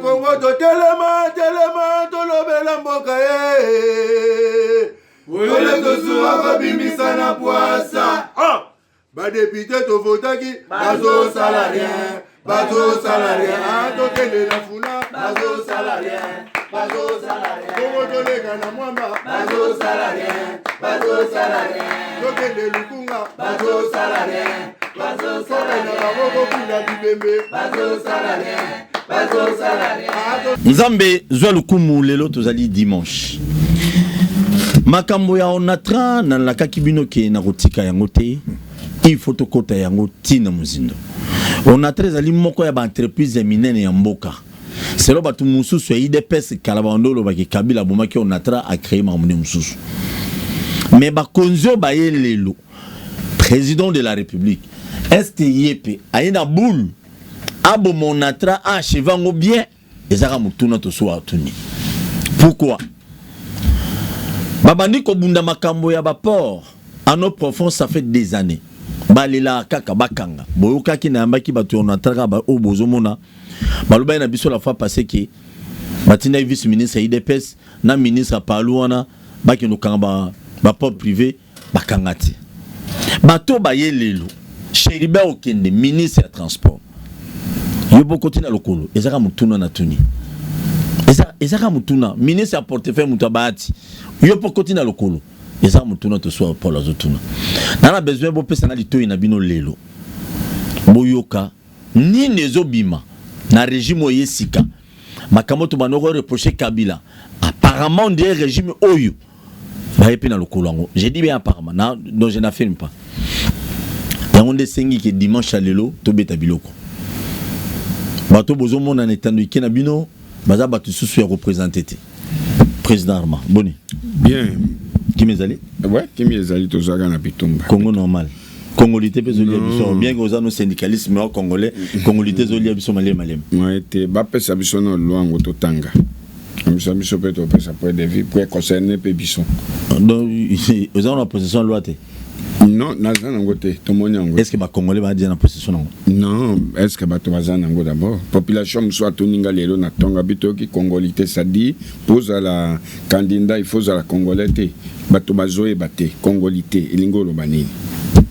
Congo to telema to lobela mboka Wole to suwa babimisa na poasa. Ba député to votaki bazo salarien. To tele na funa bazo salarien. Congo to lega na mwamba bazo salarien. To tele lukunga bazo salarien. Na baboko kula bibembe bazo salarien. Nzambe zwa lukumu lelo tozali dimanche. Makambo ya onatra na lakaki bino ke na kotika yango te. Il faut to kota yango tina muzindo. Onatra ezali moko ya ba entreprise ya minene ya mboka. Selo batu mususu ya IDPS kalabandolo baki Kabila bomaki onatra a créé mamune mususu. Mais ba konzo ba yelelo président de la République est yepe ayina boule. Abo monatra a chevango bien ezaka mutuna to so atuni. Pourquoi? Babandi ko bunda makambo ya baport à nos profonds ça fait des années. Balela kaka bakanga. Boyoka ki na mbaki batu onatra ba obozomona. Baloba na biso la fois passée que batina vice ministre IDPS na ministre paluana baki no kanga ba port privé bakangati. Bato ba yelelo. Cheriba okende ministre ya transport. Yobo kotina lokolo ezaka mutuna na tuni ezaka mutuna ministre a portefeuille mutabati yobo kotina lokolo ezaka mutuna to so Paul azotuna na besoin bo pesa na litoyi na bino lelo boyoka ni nezobima na régime oyesika makamoto banoko reprocher Kabila apparemment des régime oyo ba yepi na lokolo ngo j'ai dit bien apparemment na donc je n'affirme pas yango ndesengi ke dimanche lelo to beta biloko bato bozo mona netando ikena bino baza batu susu ya représenter président Arma boni bien kimezali ouais kimezali tozaka na bitumba Congo normal congolité pezolia biso bien que ozano syndicalisme au congolais congolité zolia biso malem ouais te ba pesa biso no lwango totanga amisa biso pe to pesa pour des vies pour concerner pe biso donc ozano na possession loi te. Non, est-ce que les Congolais vont dire en possession? Non, est-ce que les d'abord population soit toninga lelo na tonga bitoki congolité ça dit pose à la candidat il faut à la congolité bato bazoe baté congolité elingolo banini.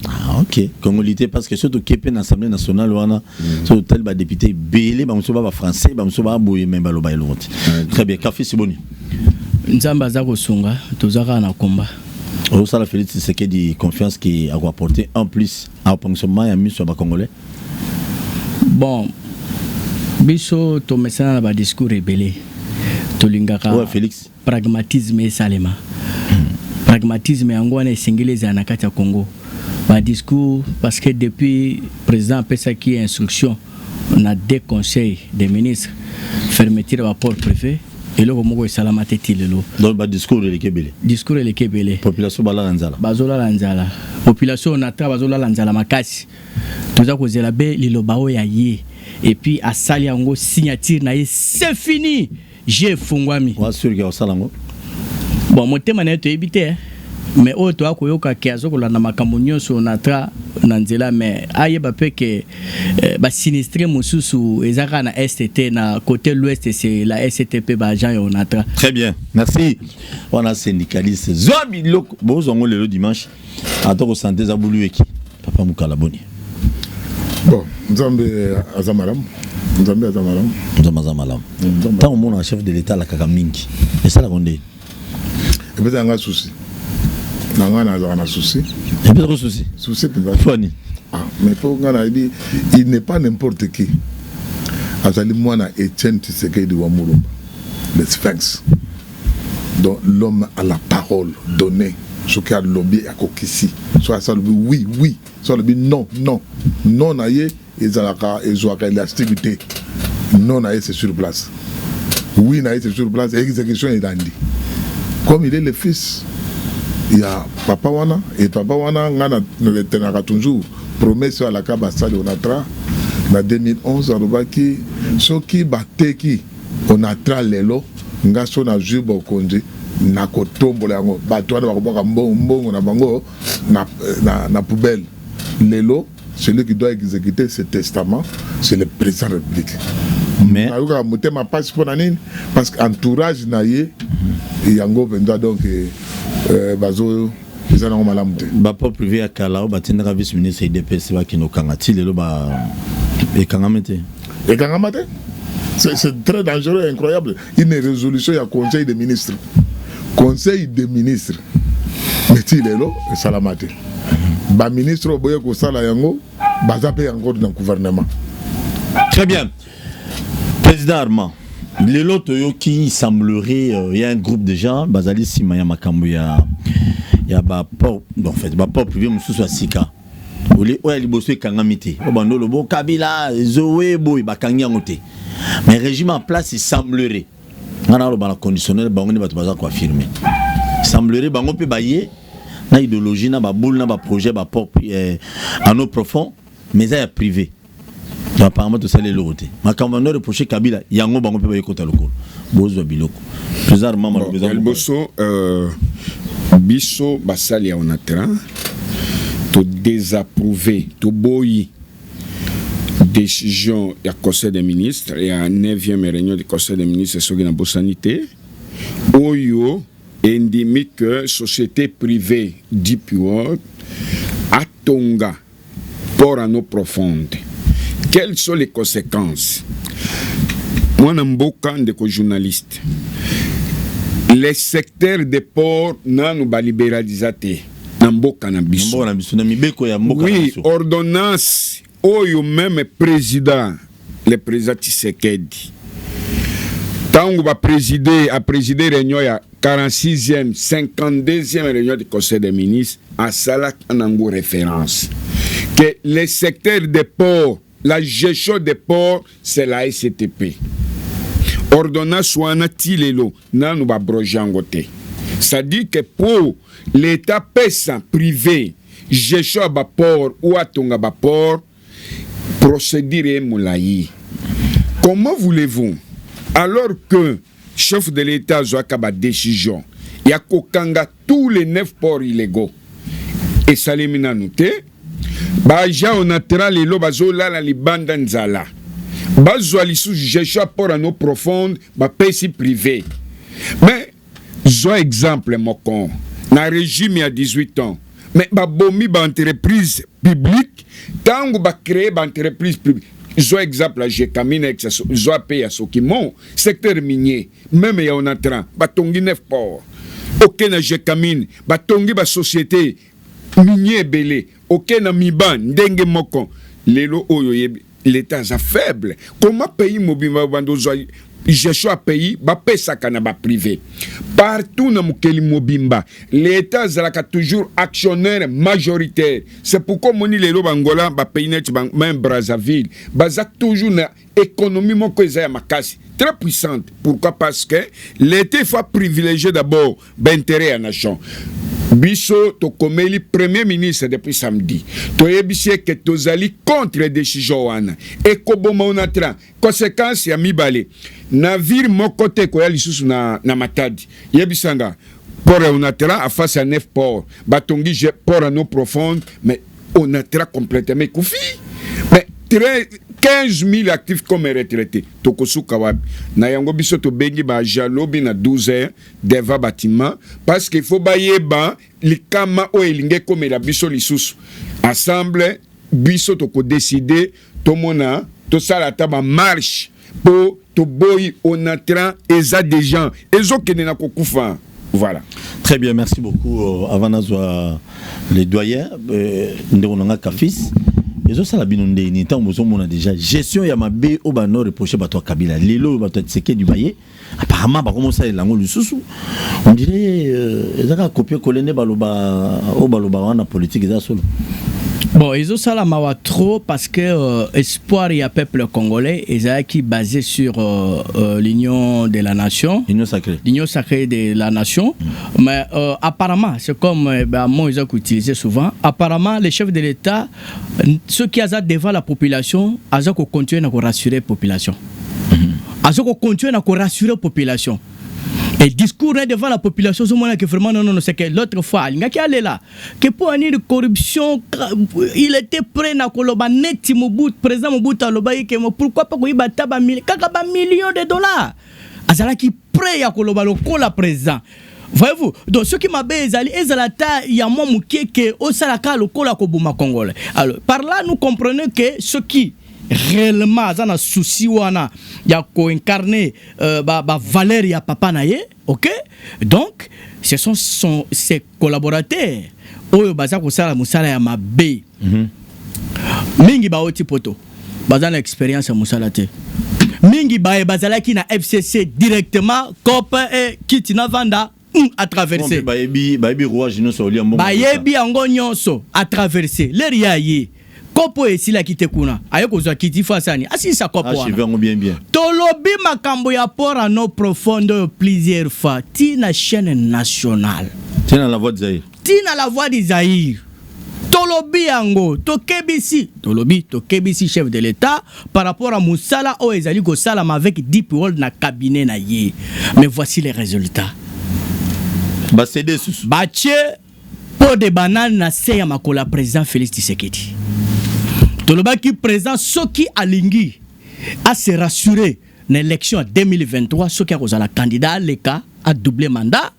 Ah OK, congolité parce que surtout kepe na assemblée nationale wana so tel ba député belé ba muso ba français ba muso ba boye même ba loba elonti. Très bien, café c'est boni. Nzamba za kosunga tozaka na komba. Au ça la Félix Tshisekedi confiance qui a apporté en plus à fonctionnement ya mission ba congolais. Bon biso to mesana ba discours rebelle to lingaka ouais Félix pragmatisme et salema pragmatisme yango wana esengeliza na kati ya Congo ba discours parce que depuis président pesa qui instruction on a des conseils des ministres fermeture ba port préfet et le moko salamate tilelo donc ba discours le kebele population bazola lanzala population na ta bazola lanzala makasi toza kozela be liloba o ya ye et puis asali yango signature na ye c'est fini j'ai fungwami wa sûr que osalango bon motema na to ebite mais o to akoyoka ke azokolanda makambo nyonso na tra na nzela mais ayeba pe ke ba sinistre mususu ezaka na STT na côté l'ouest c'est la STP ba agent onatra. Très bien, merci. On a syndicaliste Zobi loko bozongo le dimanche atoko santé za bulu eki papa mukala boni. Bon, Nzambe azamaram. Tant mon chef de l'état la kakamingi. Et ça la gondé. Et peut-être un souci. Un souci. Et peut-être souci. Souci mais pour dit il n'est pas n'importe qui. Azali mwana Etienne Tshisekedi wa Mulumba. Le Sphinx. Donc l'homme a la parole donnée. Ce qui a lobby à Kokisi. Soit ça le oui, soit le non. Non aïe ezalaka ezwaka l'élasticité. Non aïe c'est sur place. Oui aïe c'est sur place exécution est dandi. Comme il est le fils, il y a papa wana et papa wana ngana le tenaka toujours promesse à la Kabasali onatra na 2011 alobaki soki bateki onatra lelo ngaso na jubo konje na kotombola yango bato wana bakoboka mbongo na bango na poubelle lelo celui qui doit exécuter ce testament c'est le président de la République mais nayoka motema passe pour nani parce que entourage na ye yango penza donc bazo eza nango malamu te baport privé ya kala batindaka vice ministre IDPS bakino kanga ti lelo ekangama te ekangama te. C'est très dangereux et incroyable. Une résolution, il y a conseil des ministres. Conseil des ministres. Mais il est là, et salamate. Ba ministre, boye ko sala yango, bazape encore dans le gouvernement. Très bien. Président Armand, les lots qui semblerait, il y a un groupe de gens, Bazali Simaya Makambu, il y a Baport, en fait, Baport privé, Moussou Sika. Ouais, les bosseux kangamité. Obando le bon Kabila, Zoé, Boy, Bakangiangote. Mais le régime en place, il semblerait. On a le conditionnel, on va tout affirmer. Il semblerait, on peut bailler, na idéologie, na ba boule, na ba projet, ba pop, en eau profond, mais ça est privé. Donc apparemment tout ça les logoté. Ma commandeur reproché Kabila, yango bango peut bailler côté local. Bozo biloko. Président maman le besoin. Bozo biso basali on a terrain. To désapprouver, to boyi décision du Conseil des ministres et à 9e réunion du Conseil des ministres sur la sanité. Oyo indique que société privée Deep World à Tonga pour en eau profonde. Quelles sont les conséquences? Moi, je suis un journaliste. Les secteurs des ports n'ont pas libéralisé. Oui, ordonnance, oyo même président, le président Tshisekedi. Tant que va présider, a présidé réunion ya 46e, 52e réunion du Conseil des ministres, à Salak Anango référence. Que les secteurs des ports, la gestion des ports, c'est la SCTP. Ordonnance soit natilelo, nan nous va brojangote. Ça dit que pour l'État pèse privé, gestion à port ou à Tonga port, procédure moulaï. Comment voulez-vous, alors que chef de l'État a une décision, il y a kokanga tous les 9 ports illégaux, et ça les mina noté, baja on a tra les lobazola la libanda nzala, bazwa sous gestion à port en eau profonde, pèse privé. Mais j'ai exemple mokon na régime il y a 18 ans mais ba bomi ba entreprise publique tango ba créer ba entreprise publique j'ai exemple la Gécamine avec zo paye à Sokimon secteur minier même il y a on entrant ba tongi 9 port OK na Gécamine ba tongi ba société minier belé OK na Miban ndenge mokon lelo oyo l'état est faible comment pays mobima bando zo gestion à pays, pesa kana privé. Partout dans Mukeli Mobimba, l'État est toujours actionnaire majoritaire. C'est pourquoi Moni Lelo Bangola, pays même Brazzaville, baza toujours na économie très puissante. Pourquoi? Parce que l'État faut privilégier d'abord l'intérêt à la nation. Biso to komeli premier ministre depuis samedi to yebisi que tozali contre les décisions wana et koboma onatra conséquence ya mibale navire mokote ko ya lisusu na Matadi yebisanga port onatra à face à 9 ports batongi port en eau profonde mais onatra complètement koufi mais 15 000 actifs comme retraités. Tokosuka wapi. Na yango biso to bengi ba jalobi na 12 heures deva bâtiment parce qu'il faut bailler ba likama o elinge comme la biso lisusu. Assemble biso toko décider to mona to sala taba marche pour to boy on entrant eza des gens ezo kene na kokufa. Voilà. Très bien, merci beaucoup. Avant d'azwa les doyens ndonanga kafis. Les ça la binonde ni tant on a déjà gestion ya mabe au bano reproché bato Kabila lelo bato tseke du baye apparemment ba commencer lango lususu on dirait ezaka copier coller ne baloba au baloba wana politique za solo. Bon, ils ont ça la mawa trop parce que espoir il y a peuple congolais qui basé sur l'union de la nation, l'union sacrée de la nation. Mais apparemment, c'est comme moi ils ont utilisé souvent. Apparemment, les chefs de l'État, ceux qui ont devant la population, ils ont continué à rassurer la population. Ils ont continué à rassurer la population. Et discours devant la population, que vraiment, non, c'est que l'autre fois, il y a là, que pour année de corruption, il était prêt à koloba neti Mobutu, président Mobutu aloba que pourquoi pas qu'il bata ba millions de dollars. Azala qui prêt à koloba le kola président. Voyez-vous, donc ce qui m'a bezali ezalata ya mo mukeke au salaka le kola ko buma congolais. Alors par là nous comprenons que ce qui réellement zana souci wana ya ko incarner ba valeur ya papa na ye, OK? Donc ce sont ses collaborateurs oyo baza ko sala musala ya mabe. Mingi ba oti poto bazana expérience ya musala te. Mingi ba bazalaki na FCC directement cop et kitina vanda à traverser. Bayebi rouage no so liambo. Bayebi ango nyonso à traverser. Le riaye. Kopo esila kite kuna. Ayeko zo kiti fasani. Asi sa kopo wana. Archive bien. Tolobi makambo ya port à nos profondes plusieurs fois. Tina chaîne nationale. Tina la voix de Zaïre. Tina la voix de Zaïre. Tolobi ango, Tokebisi chef de l'État par rapport à Moussala o ezali ko salam avec Deep World na cabinet na ye. Mais voici les résultats. Ba cédé sous. Bache pour des bananes na seya makola président Félix Tshisekedi. Tolobaki président Soki Alingi a se rassurer l'élection en 2023 Soki a kozala candidat leka a double mandat.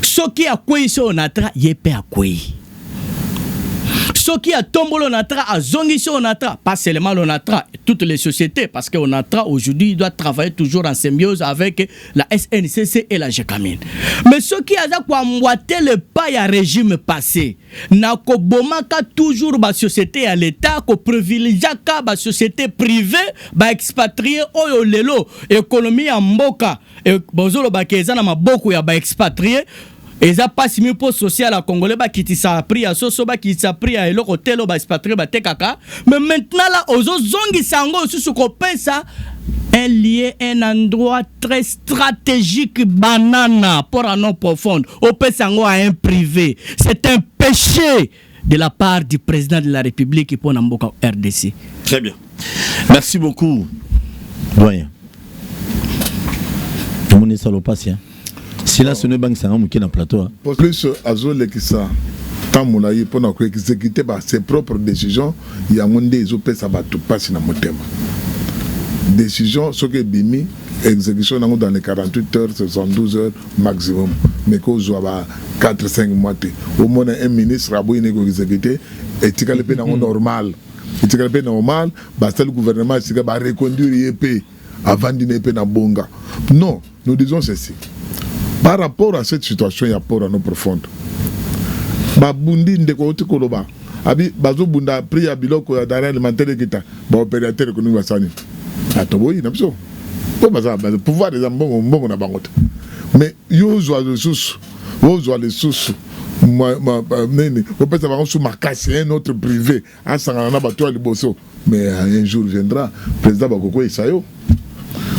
Soki a kwei so onatra yepe a kwei. Soki a tombolo natra a zongi onatra, pas seulement l'onatra, toutes les sociétés, parce que onatra aujourd'hui doit travailler toujours en symbiose avec la SNCC et la GECAMIN. Mais ce qui a emboîté le pas à régime passé, n'a ko bomaka toujours ba société à l'État, ko privilégiaka ba société privée, ba expatrié oyo lelo, économie en mboka, et bozolo ba kezana maboko ya ba expatrié. Et ça passe mieux pour social à Congolais qui t'a pris à Sosoba qui t'a pris à l'autre hôtel au expatrié Tekaka. Mais maintenant là aux zongi sango sous ce qu'on ça un lieu un endroit très stratégique banana pour un nom profond au sango à un privé. C'est un péché de la part du président de la République pour Namboka RDC. Très bien. Merci beaucoup. Doyen. Tout le monde est salopatien. Si là, ce n'est pas un na plateau. Plus Azole qui ça, tant mon aïe pour nous exécuter ses propres décisions, il y a un monde des OP ça va tout passer dans mon thème. Décision, ce que bimi, exécution dans les 48 heures, 72 heures maximum. Mais qu'on soit 4-5 mois. Au moins un ministre a beau exécuter, et tu as le pays normal. Et tu as le pays normal, le gouvernement va reconduire l'EP avant d'une épée dans Bonga. Non, nous disons ceci. Par rapport à cette situation, il y a rapport à nos profondes. Babundi ndeko koloba. Abi bazo bunda pri abiloko ya dara alimentaire kita. Ba opérateur ko nunga sani. Atoboyi na biso. Po baza pouvoir des mbongo na bangote. Mais yo zo les sous. Yo zo les sous. Nene, on peut savoir sous ma casse un autre privé. En sangana ba toi liboso. Mais un jour viendra président Bakoko Isayo.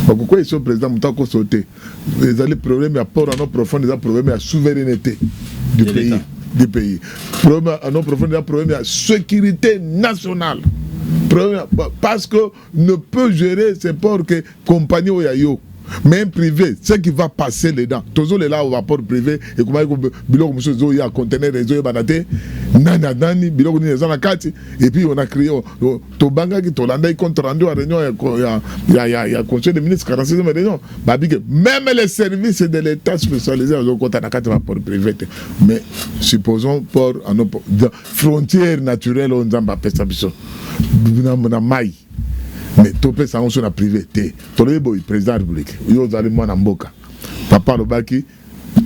Pourquoi ils sont président Moutako sauté? Ils ont des problèmes à port à nos profonds, ils ont des problèmes à souveraineté du pays. Problème à nos profonds, ils ont des problèmes à sécurité nationale. Parce que ne peut gérer ces ports que compagnie ou yayo. Mais un privé, ce qui va passer les dents. Tous les là au rapport privé et comment biloko monsieur zo ya conteneur réseau banate nana dani biloko ni ezana kati et puis on a créé to banga ki to landa compte rendu à réunion ya conseil des ministres 46e réunion babike même les services de l'état spécialisés au compte na kati rapport privé. Mais supposons pour à nos frontières naturelles on zamba pesa biso na mai. Mais topé ça on a privé té tolé boy président de la République yo zali mwana mboka papa lobaki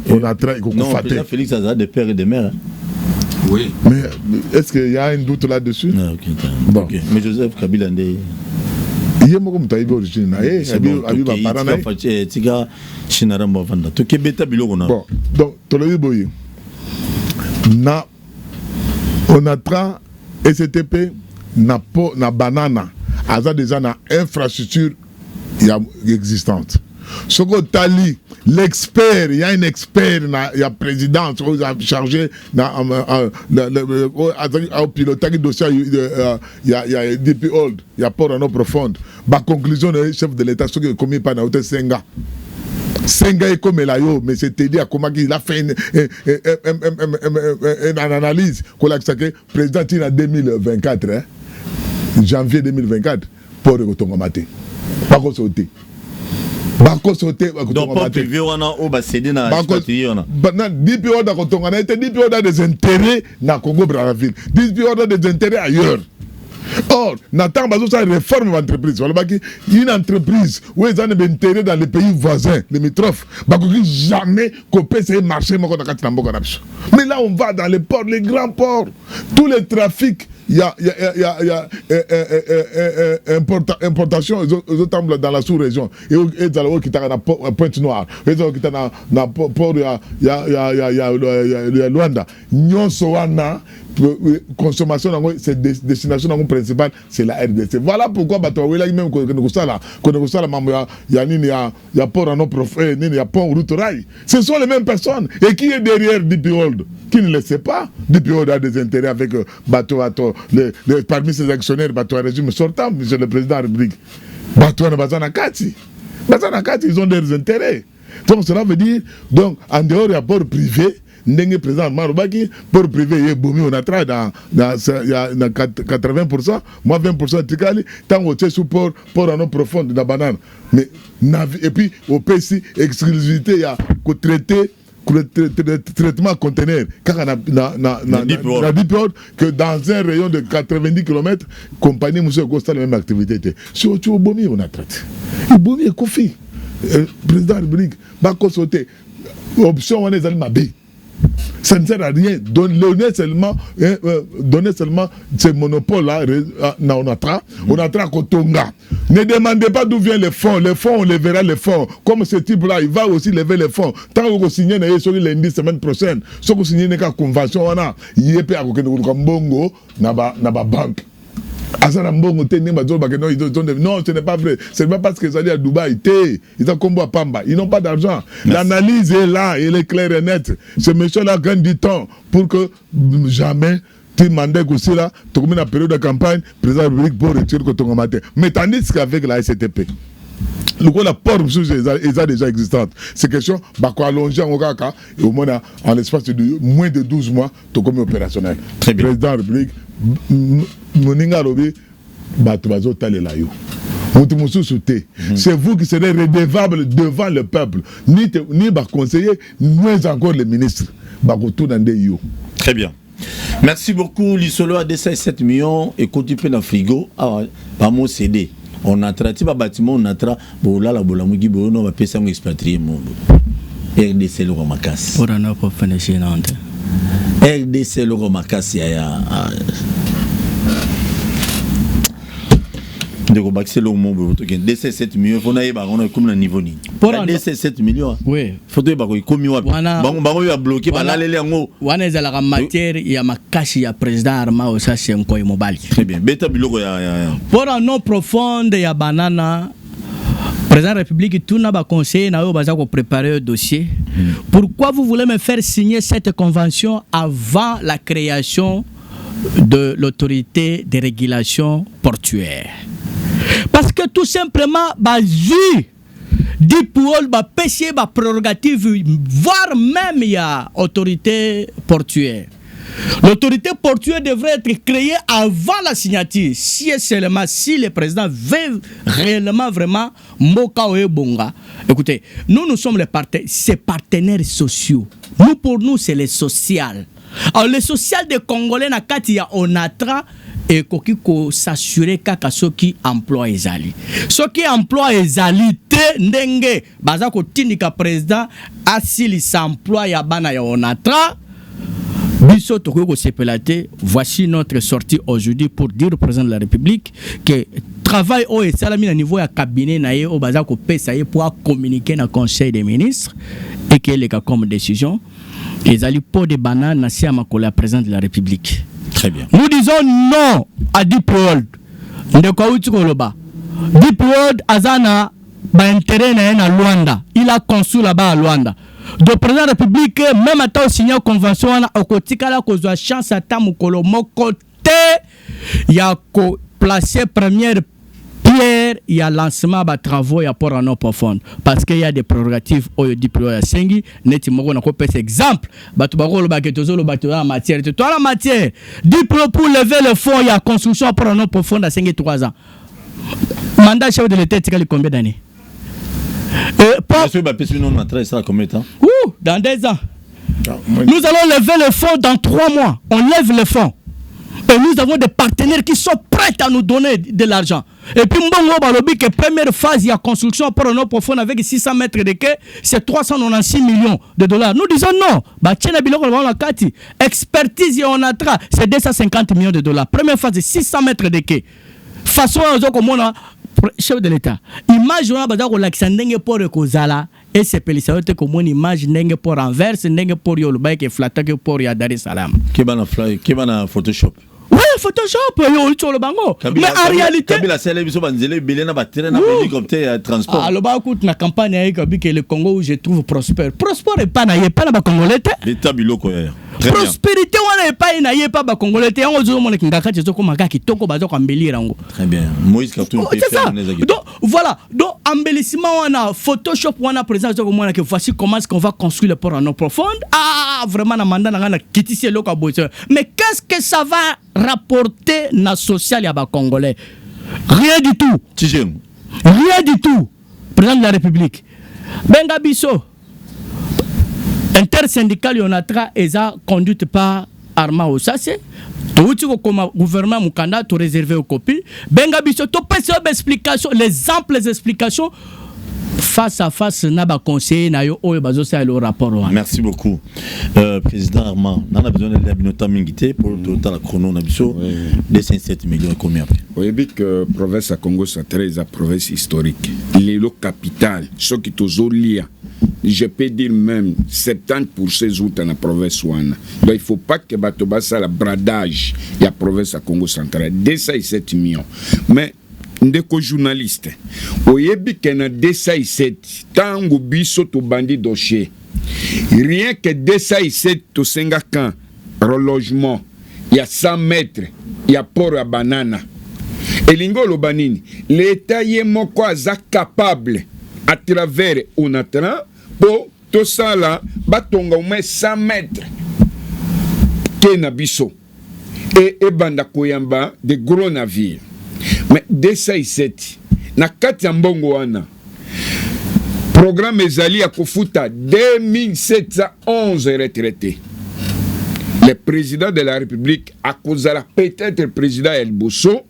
on a traité ko faté président Félix a des pères et des mères. Oui. Mais est-ce qu'il y a un doute là-dessus? Non, ok. Bon. Okay. Mais Joseph Kabila ndé il y a beaucoup de origine na abi ba parana tika shinaramba vanda to kebeta biloko na. Bon donc tolé boy na on a tra STP na banana Aza déjà na infrastructure existante. Ce que Tali, l'expert, il y a un expert, il y a président, il a chargé au pilotage du dossier, il y a DP Old, il y a port en eau profonde. La conclusion du chef de l'État, ce qui est commis par Naote Senga. Senga comme Elayo, mais c'était dit à comment il a fait une analyse qu'on a dit que le président il en 2024, hein, janvier 2024, pour le Tonga Maté. Pas qu'on sauter. Donc, pas privé, on a au Bassédé dans la partie. On a 10 pays dans été 10 pays des intérêts dans Congo Brazzaville, 10 pays des intérêts ailleurs. Or, Nathan Bazo, ça réforme l'entreprise. Une entreprise où ils ont des intérêts dans les pays voisins, les limitrophes, jamais copier ces marchés. Mais là, on va dans les ports, les grands ports, tous les trafics. Il y a importation aux autres dans la sous-région. Et dans le qui est à Pointe-Noire, et dans le port, il y a Luanda. Nyon Soana, consommation, c'est destination principale, c'est la RDC. Voilà pourquoi, même il y a port en eau profond, il y a port route rail. Ce sont les mêmes personnes. Et qui est derrière DP World? Qui ne le sait pas? DP World a des intérêts avec bateau. Parmi ses actionnaires, bateau à régime sortant, monsieur le président de la République. Bateau à Bazanakati. Bazanakati, ils ont des intérêts. Donc cela veut dire, donc, en dehors du port privé, Ndenge président Marobaki, pour privé, il y a Bomi, on a travaillé dans 80%, moi 20% de Tikali, tant que tu es sous port en eau profonde de la banane. Mais, et puis, au PC, exclusivité, il y a traitement conteneur. Car on a que dans un rayon de 90 km, compagnie Monsieur Costa, la même activité. Sur Bomi, on a traité. Et Bomi est Kofi, président de la République, Bako Sauté, option, on est allé Mabé. Ça ne sert à rien. Donner seulement ce monopole-là, on a Kotonga. Ne demandez pas d'où viennent les fonds. Les fonds, on les verra les fonds. Comme ce type-là, il va aussi lever les fonds. Tant que vous signez, sur lundi, semaine prochaine, si vous signez une convention, il y a pas de bongo, na banque. Non, ce n'est pas vrai. Ce n'est pas parce qu'ils allaient à Dubaï. Ils ont combo à Pamba. Ils n'ont pas d'argent. L'analyse est là, elle est claire et nette. Ce monsieur-là gagne du temps pour que jamais tu mandes aussi là, tu as une période de campagne, le président de la République pour retirer que tu as maté. Mais tandis qu'avec la STP, la porte est déjà existante. C'est question de allonger au moins en l'espace de moins de 12 mois, tu es comme opérationnel. Très bien. Le président de la République, Moninga Robi, Batubazo Talelayo. C'est vous qui serez redevable devant le peuple. Ni conseiller, moins encore les ministres. Très bien. Merci beaucoup. L'Isolo a 7 millions et continue dans le frigo. Pas mon CD. On a traité le bâtiment, on a traité la bolamugi, on va payer ça expatrié. RDC le Romakas. Pour un autre financier. RDC le Romakas. De rebaxer le monde, 7 millions, il faut que comme le niveau ni. Pour 7 millions, oui. Faut que comme il a bloqué par là les angos. Wana est la matière, il y a ma cache, il y a président Arma au c'est un coin mobile. Très bien. Beta biloko ya. Pour un nom profond, il y a banana. Président de la République, tout n'a pas conseillé, n'a pas préparé un dossier. Pourquoi vous voulez me faire signer cette convention avant la création de l'autorité de régulation portuaire? Parce que tout simplement, Dipouol, péché, prérogative, voire même il y a autorité portuaire. L'autorité portuaire devrait être créée avant la signature. Si le président veut réellement, vraiment, Mokaoe Bonga. Écoutez, nous sommes ces partenaires sociaux. Pour nous, c'est les social. Alors, le social des Congolais, on a et qui s'assurer qu'à ceux qui emploient Ezali. Ceux qui emploient Ezali, ndenge, bazako tindika président, asili s'emploie yabana ya onatra. Biso toko sepelate, voici notre sortie aujourd'hui pour dire au président de la République que travail au salami à niveau ya cabinet naie au bazako pesa pour communiquer dans le conseil des ministres et que les cas comme décision Ezali pour des bananes na si amakola président de la République. Très bien. Nous disons non à Deep World. Deep World azana ba intérêt na Luanda. Il a construit là-bas à Luanda. Le président de la République même à temps signé convention na okotika la cause de chance à tamukolo mon côté il y a placé première Hier, il y a lancement de travaux et apport en eau profonde. Parce qu'il y a des prérogatives au diplôme à Sengi. Net, on a coupé cet exemple. En matière. Toi, la matière. Diplôme pour lever le fonds, il y a construction pour en eau profonde à Sengi 3 ans. Mandat chef de l'État, c'est combien d'années? Dans 2 ans. Nous allons lever le fonds dans 3 mois. On lève le fonds. Et nous avons des partenaires qui sont prêts à nous donner de l'argent. Et puis, Mbongo Balobi, que première phase, il y a construction pour un eau profonde avec 600 mètres de quai, c'est 396 millions de dollars. Nous disons non. Expertise et on attra, c'est 250 millions de dollars. Première phase, c'est 600 mètres de quai. Façon, chef de l'État. Image, on a l'Alexandre pour le Kozala. Et c'est pélissaote comme une image n'est pour Anvers, n'est pour Yoluba qui est flatté que pour Dar es Salaam. Qui va Photoshop? Oui, Photoshop, sur le bango. Mais en réalité, transport. Alors, la campagne avec le Congo où je trouve prospère. Prospère et pas naïe, pas la Congolais. L'État biloko. Prospérité, on n'est pas naïe, pas la Congolais. On a dit très bien. Moïse Katou. C'est ça. Donc, voilà. Donc, embellissement, on a Photoshop, on a présenté que voici comment est-ce qu'on va construire le port en eau profonde. Ah, vraiment, on a mandat, on a quitté le local. Mais qu'est-ce que ça va rapporter na social à Congolais? Rien du tout. Rien du tout. Président de la République. Benga Bisso. Intersyndical Yonatra est conduite par Arma Ossase. Tout comme gouvernement Mukanda, tout réservé aux copies. Benga Bisso, tout explication, les amples explications. Face à face, naba conseiller na yo oyo bazosa le rapport. Merci beaucoup, président Armand. On a besoin de l'habinotam mingité pour le total chrono na biso 207 millions combien après. Oui, bien que province à Congo c'est très la province historique. Il est le capital, ce qui tozo lia. Je peux dire même 70% autres dans la province ouana. Donc il faut pas que batobasa la bradage y a province à Congo central 207 millions. Mais ndeko journaliste oyebi que na 207 tango biso to bandi dossier rien que 207 to senga kan relogement il y a 100 mètres il y a port à banana elingo lobanini l'état yemoko aza capable à travers onatra pour to sala batonga au moins 100 mètres kena biso et banda koyamba de gros navires. Mais 207 na kati ya mbongo wana programme ezali ya kofuta 2711 retraités. Le président de la République akozala peut-être président El Bosso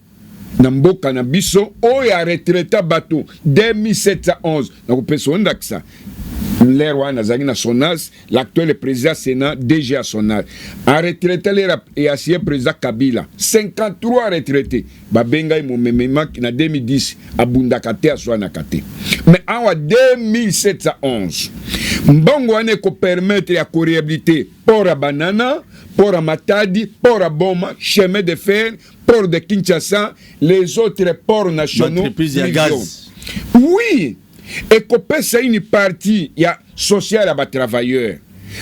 na mboka na biso oyo a retraité bato 2711 na kopesa ndakisa l'air wana zagi na Sonas l'actuel président Sénat DG à Sonas a retraité et ancien président Kabila 53 retraités babenga mo memema na 2010 abundakate aswana kate mais awa 2711 mbongo ane ko permettre ya ko réhabiliter port à Banana, port à Matadi, port à Boma, chemin de fer, port de Kinshasa, les autres ports nationaux. Oui. Et que c'est une partie sociale à travailleurs.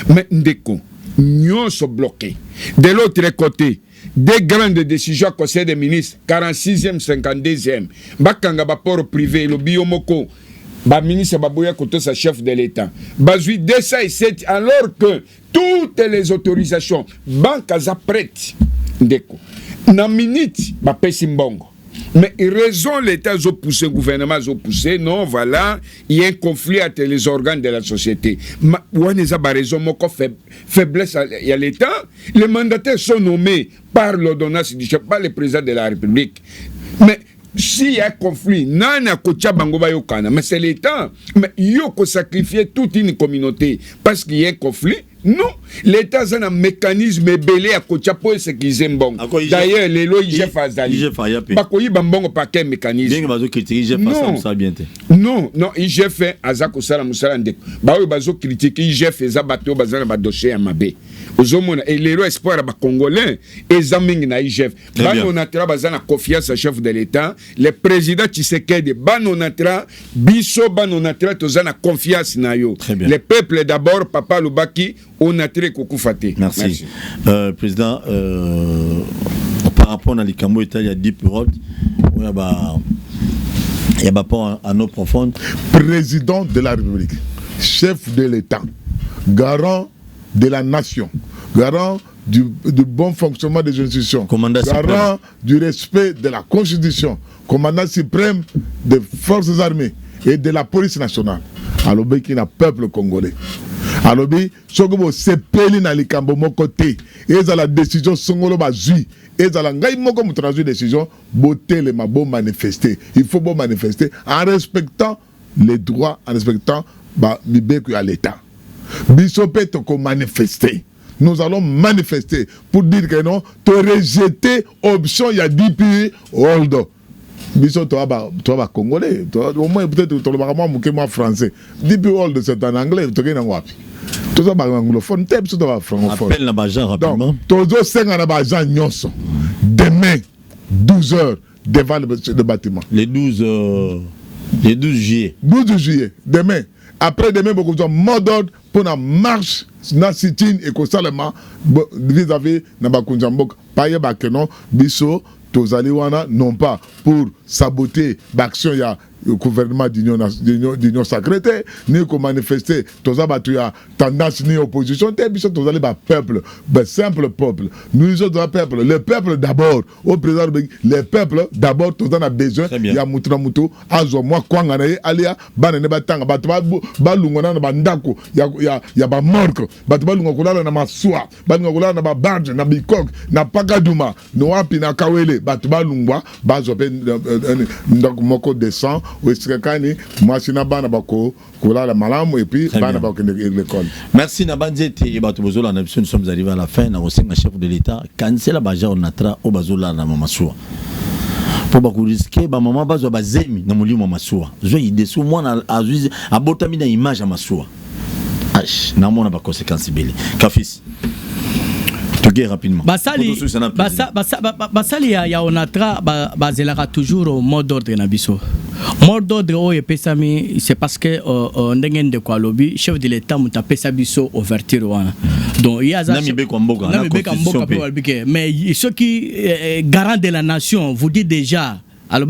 Mais ndeko, nous sommes bloqués. De l'autre côté, des grandes décisions Conseil des ministres, 46e, 52e, bakanga ba port privé, le biomoko, ba ministre Baboya Koto sa chef de l'État. Bazui 207 alors que toutes les autorisations, banque a prête. Ndeko. Na minute, ba pesimbongo. Mais raison l'État a poussé, le gouvernement a poussé, non, voilà, il y a un conflit entre les organes de la société. On a raison, faiblesse, il y a l'État. Les mandataires sont nommés par l'ordonnance du chef, pas le président de la République. Mais s'il y a un conflit, mais c'est l'État. Mais il faut sacrifier toute une communauté parce qu'il y a un conflit. Non, l'État a un mécanisme belé à Kochapo et ce qu'ils aiment bon. D'ailleurs, les lois IGF Azali. Bakoyi Bambongo pas quel mécanisme. Non, non, IGF Azako Sala Moussala Ndek. Baoui Bazo critique IGF Ezabato Bazana Badoché Amabe. Ozomona et les lois espoir à Congolais examinent na IGF. Banonatra Bazana confiance à chef de l'État. Le président Tshisekedi Banonatra Biso Banonatra Tozana confiance na yo. Le peuple d'abord, Papa Lubaki. On a très Kokoufate. Merci. Président, par rapport à l'Ikambo, il y a 10 pirogues. Il y a pas à nos profondes. Président de la République, chef de l'État, garant de la nation, garant du bon fonctionnement des institutions, garant du respect de la Constitution, commandant suprême des forces armées et de la police nationale. Alors, qui n'a peuple congolais. Alors, Sogobo sepeli na likambo moko te. Et la décision Songolo bazui. Et la ngai moko mutrazu décision boté le mabo manifester. Il faut bon manifester en respectant les droits, en respectant bibeku à l'État. Bisopé toko manifester. Nous allons manifester pour dire que non, tu rejeter option il y a 10 pays hold. Biso toi congolais, au moins peut-être tu le moi français. 10 pays hold c'est en anglais, tu es en wapi. Tout ça anglophone, tu es francophone. Appelle la bajan rapidement. Donc, tu es en bajan nyonso. Demain 12h devant le bâtiment. Les 12 juillet. 12 juillet, demain. Après demain, beaucoup de mot d'ordre pour la marche na sit-in et kosalema vis-à-vis na bakunjambok paye bakeno biso tozali wana non pas pour saboter l'action ya gouvernement d'union sacrée ni ko manifester toza batu ya tendance ni opposition te biso tozali ba peuple ba simple peuple nous sommes un peuple le peuple d'abord au président le peuple d'abord toza na besoin ya mutu na mutu azo moi kwanga na ye alia bana ne batanga batu ba lungona na bandako ya ba morque batu ba lunga kulala na maswa balunga kulala na ba barge na bikok na pakaduma no wapi na kawele batu ba lungwa bazo pe ndako moko descend machina bana bako la malamu et puis bana bako l'école. Merci Nabanzete et Batobozola. Nous sommes arrivés à la fin. Nous sommes chef de l'État. Cancel la baja on atra au bazola na mamasua. Pour beaucoup risquer, maman bazo bazemi na muli mamasua. Je y dessous moi na azuiz abotami na image à masua. Ach na mona ba conséquences belle. Kafis. Rapidement. Basali ya onatra bazelaka toujours au mot d'ordre na biso. Mot d'ordre o epesami c'est parce que ndenge de kwa lobi chef de l'état muta pesa biso ouverture wana. Donc il y a ça. Mais ceux qui garant de la nation vous dit déjà alors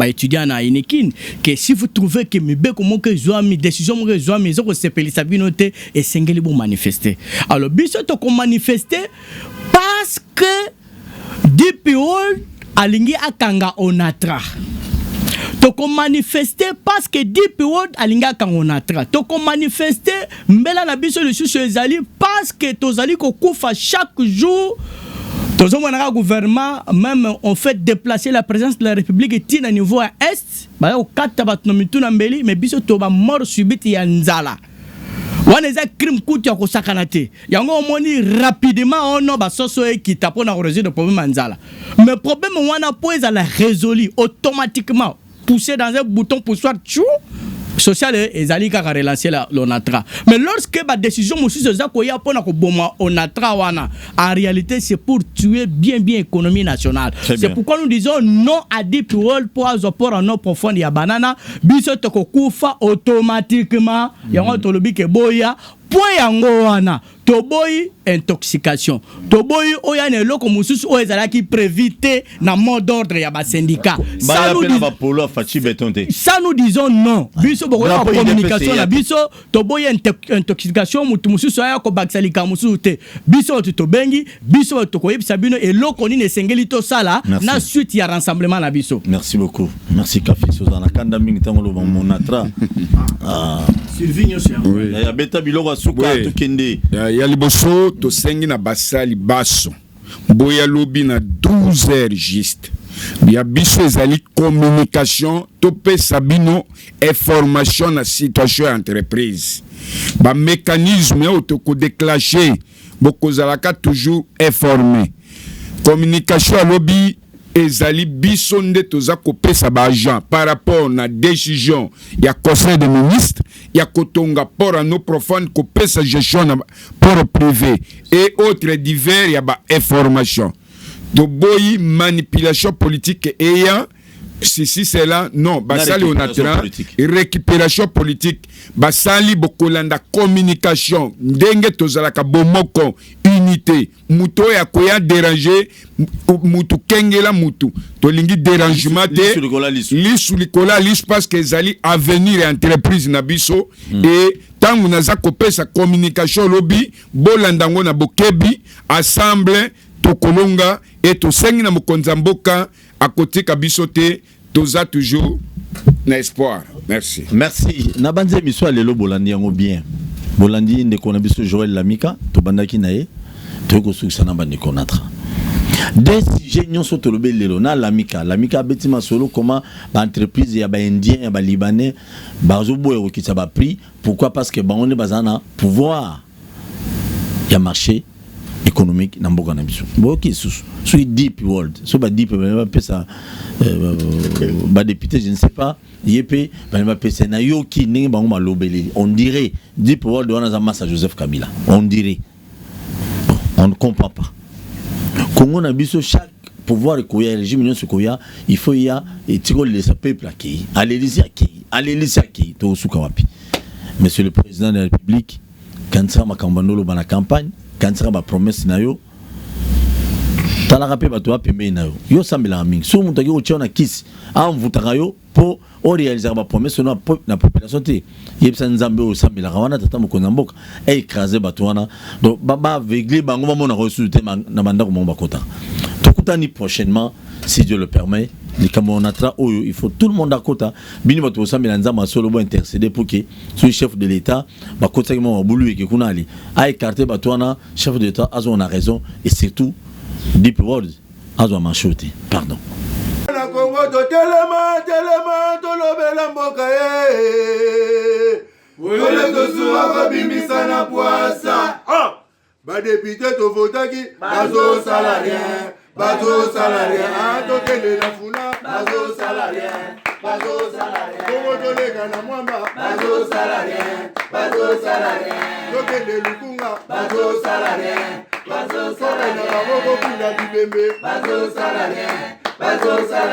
étudiant na inekin que si vous trouvez que mibe comment que zoami décision mo zoami zo ko sepeli sabinote et sengeli bon manifester alors biso to ko manifester parce que DPO alingi akanga onatra to ko manifester parce que DPO alingi akanga onatra to ko manifester mbela na biso le susu ezali parce que tozali ko kufa chaque jour. Dans le gouvernement, même on fait déplacer la présence de la République et à niveau à Est, au 4 mais biso toba mort subite ya nzala. Wana za crime kuti ya kosakanate. Yango omoni rapidement ono ba soso ekita pona résoudre le problème nzala. Mais problème wana po ezala résolu automatiquement poussé dans un bouton pour soit chou social et zali ka relancer l'onatra. Mais lorsque la décision monsieur Zakoya pona ko boma onatra wana en réalité c'est pour tuer bien l'économie nationale. C'est pourquoi nous disons non à deep world pour azopor en eau profonde ya banana biso to ko kufa automatiquement yango to lobi ke boya point yango wana toboyi intoxication toboyi oyane loko mususu o ezala ki prévité na mot d'ordre ya ba syndicat ça nous disons non biso boko la communication la biso toboyi intoxication mutu mususu aya ko baksalika mususu te biso to bengi biso to ko yebisa bino et loko ni ne sengeli to sala na suite ya rassemblement na biso. Merci beaucoup. Merci Kafi Sozana kanda mingi tangolo monatra Sylvie ya beta biloko suka to kende ya liboso to sengi na basali baso boya lobi na 12 heures juste ya biso ezali communication to pesa bino information na situation entreprise ba mécanisme auto ko déclencher bokozalaka toujours informé communication lobi ezali biso nde toza kopesa ba agent par rapport na décision ya conseil des ministres ya kotonga port no profane kopesa gestion na port privé et autres divers ya ba information de boyi manipulation politique et ya si c'est là non basali onatra récupération politique basali bokolanda communication ndenge tozalaka bomoko unité muto ya koya déranger mutu kengela mutu to lingi dérangement te lisu likola lisu parce que ezali avenir ya entreprise na biso et tangu naza kopesa communication lobi bolandango na bokebi assemble tokolonga et tosengi na mokonzi ya mboka akotika biso te toza toujours na espoir. Merci. Merci. Nabanze miso lelo bolandi yango bien. Bolandi ndeko na biso Joël Lamika to bandaki na ye to ko suksana bandeko natra. Des sujets nyonso to lobe lelo na Lamika betima solo comment ba entreprise ya ba indien ya ba libanais bazo boyo ki ça ba prix pourquoi parce que ba on est bazana pouvoir ya marché économique na mboka na biso. Boki sous deep world. So ba deep ba pesa ba député je ne sais pas yep ba pesa na yoki ningi bango malobeli. On dirait deep world on a massa Joseph Kabila. On dirait on ne comprend pas. Congo na biso chaque pouvoir koya régime nyonso koya il faut ya et tiko laisser peuple accueillir. Allez-y to suka wapi. Monsieur le président de la République quand ça makambandolo bana campagne quand ça ba promesse na yo tala rapé ba to pembe na yo sambela mingi so mutaki o tiona kisi a mvutaka yo po o réaliser ba promesse na population te yebisa nzambe o sambela wana tata mokonza mboka e écraser ba toana donc baba aveuglé bango mona ressulté na bandako mo bakota tokutani prochainement si Dieu le permet les camonatra oyo il faut tout le monde à kota bini bato sambela nzamba solo bo intercéder pour que ce chef de l'état ba kota mo bulu et que kunali a écarté ba toana chef de l'état a raison et surtout deep world azo manchoté pardon na Congo to telema to lobela mboka ole to suwa ko bimisa na poasa ba député to votaki bazo salarien to tele na funa bazo salarien Congo to lega na mwamba bazo salarien to tele lukunga bazo salarien na boko kula bibembe bazo salarien